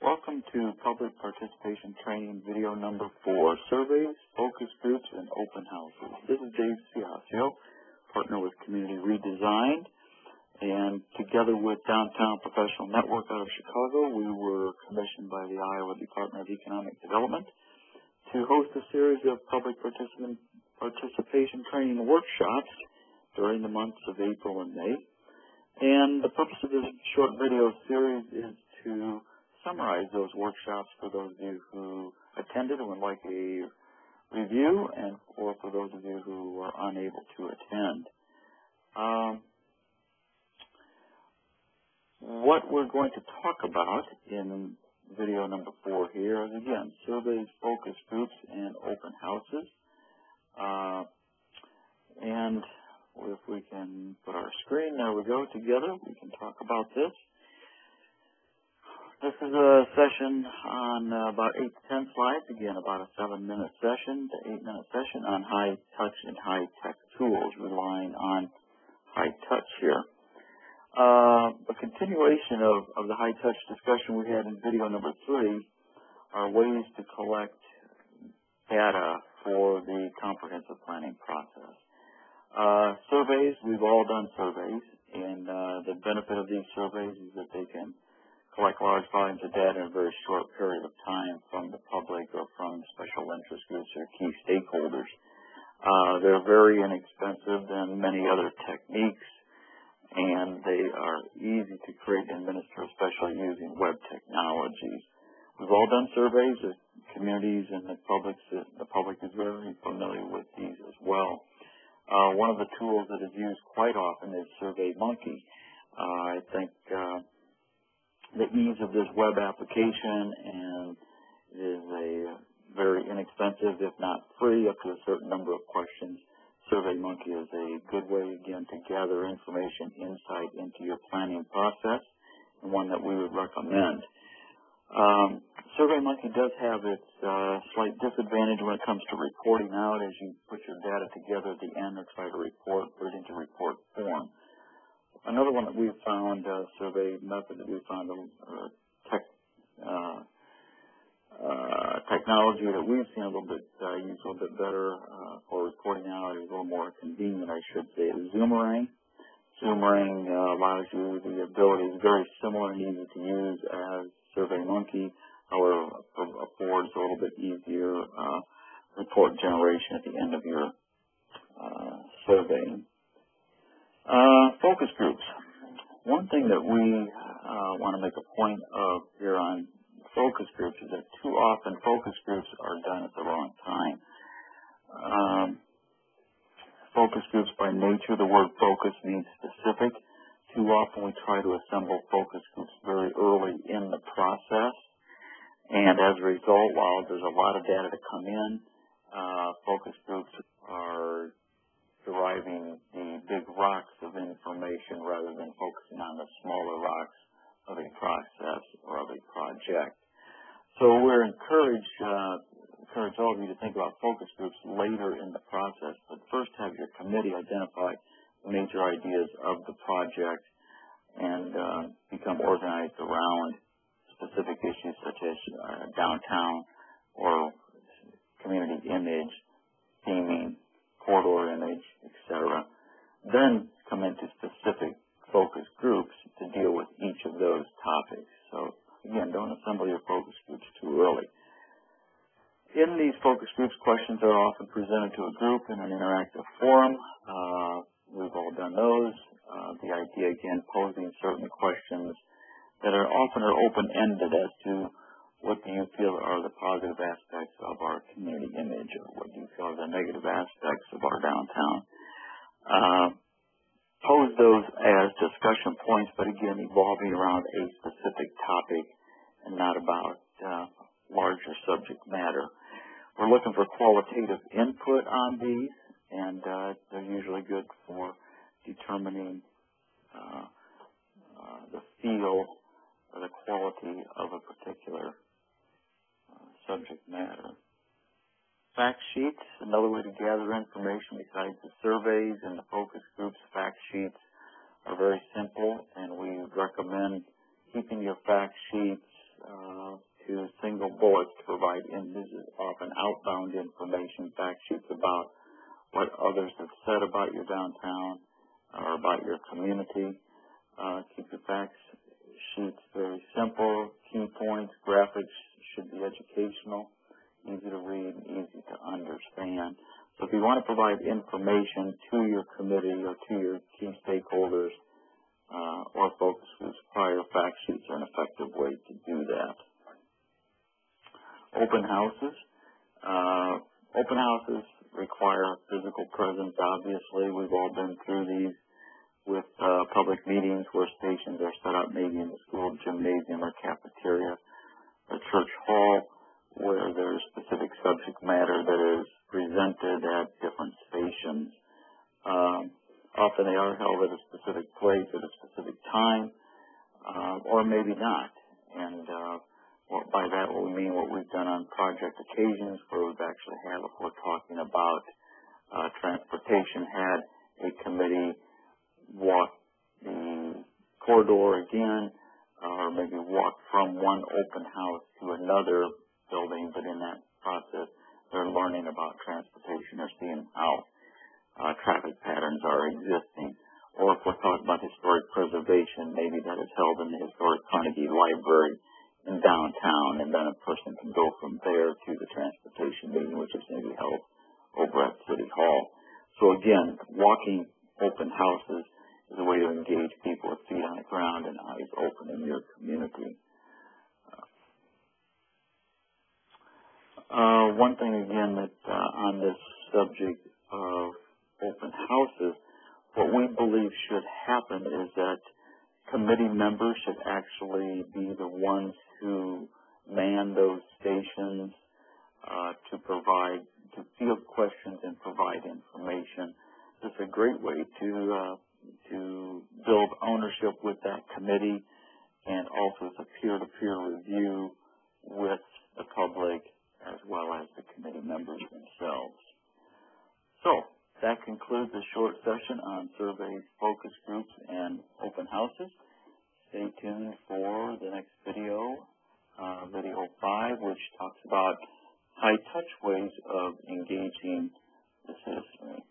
Welcome to Public Participation Training video number 4, Surveys, Focus Groups, and Open Houses. This is Dave Ciascio, partner with Community Redesign, and together with Downtown Professional Network out of Chicago, we were commissioned by the Iowa Department of Economic Development to host a series of public participation training workshops during the months of April and May. And the purpose of this short video series is to summarize those workshops for those of you who attended and would like a review, and or for those of you who are unable to attend. What we're going to talk about in video number 4 here is, again, surveys, focus groups, and open houses. And if we can put our screen, there we go, together, we can talk about this. This is a session on about 8 to 10 slides, again, about a 7-minute session to 8-minute session on high-touch and high-tech tools, relying on high-touch here. A continuation of the high-touch discussion we had in video number 3 are ways to collect data for the comprehensive planning process. Surveys, we've all done surveys, and the benefit of these surveys is that they can collect large volumes of data in a very short period of time from the public or from special interest groups or key stakeholders. They're very inexpensive than many other techniques, and they are easy to create and administer, especially using web technologies. We've all done surveys. The communities and the public is very familiar with these as well. One of the tools that is used quite often is SurveyMonkey. I think the ease of this web application and is a very inexpensive, if not free, up to a certain number of questions. SurveyMonkey is a good way, again, to gather information, insight into your planning process, and one that we would recommend. SurveyMonkey does have its slight disadvantage when it comes to reporting out, as you put your data together at the end or try to put it into report form. Another one that we've found, survey method that we found, technology that we've seen a little bit, used a little bit better for reporting out, is a little more convenient, I should say, is Zoomerang. Zoomerang allows you the ability, is very similar and easy to use as SurveyMonkey, however, affords a little bit easier report generation at the end of your surveying. Focus groups. One thing that we want to make a point of here on focus groups is that too often focus groups are done at the wrong time. Focus groups, by nature, the word focus means specific. Too often we try to assemble focus groups very early in the process, and as a result, while there's a lot of data to come in, focus groups are deriving the big rocks of information rather than focusing on the smaller rocks of a process or of a project. So we're encourage all of you to think about focus groups later in the process, but first have your committee identify the major ideas of the project and become organized around specific issues such as downtown or community image, theming, corridor image, etc. Then come into specific focus groups to deal with each of those topics. So again, don't assemble your focus groups too early. In these focus groups, questions are often presented to a group in an interactive forum. We've all done those. The idea, again, posing certain questions that are often open-ended as to what do you feel are the positive aspects of our community image, or what do you feel are the negative aspects of our downtown. Pose those as discussion points, but again, evolving around a specific topic and not about larger subject matter. We're looking for qualitative input on these, and they're usually good for determining the feel or the quality of a particular subject matter. Fact sheets, another way to gather information besides the surveys and the focus groups. Fact sheets are very simple, and we recommend keeping your fact sheets background information, fact sheets about what others have said about your downtown or about your community. Keep your facts sheets very simple. Key points, graphics should be educational, easy to read, easy to understand. So if you want to provide information to your committee or to your key stakeholders or focus groups, prior fact sheets are an effective way to do that. Open houses. Open houses require physical presence, obviously. We've all been through these with public meetings where stations are set up maybe in the school gymnasium or cafeteria, a church hall, where there's specific subject matter that is presented at different stations. Often they are held at a specific place at a specific time, or maybe not. And by that what we mean what we've done on project occasions where we've actually had, if we're talking about transportation, had a committee walk the corridor again, or maybe walk from one open house to another building, but in that process they're learning about transportation or seeing how traffic patterns are existing. Or if we're talking about historic preservation, maybe that is held in the historic Carnegie Library in downtown, and then a person can go from there to the transportation meeting, which is maybe held over at City Hall. So again, walking open houses is a way to engage people with feet on the ground and eyes open in your community. One thing again that on this subject of open houses, what we believe should happen is that committee members should actually be the ones who man those stations to field questions and provide information. It's a great way to build ownership with that committee, and also it's a peer-to-peer review with the public as well as the committee members themselves. So that concludes the short session on surveys, focus groups, and open houses. Stay tuned for the next video, video 5, which talks about high-touch ways of engaging the citizenry.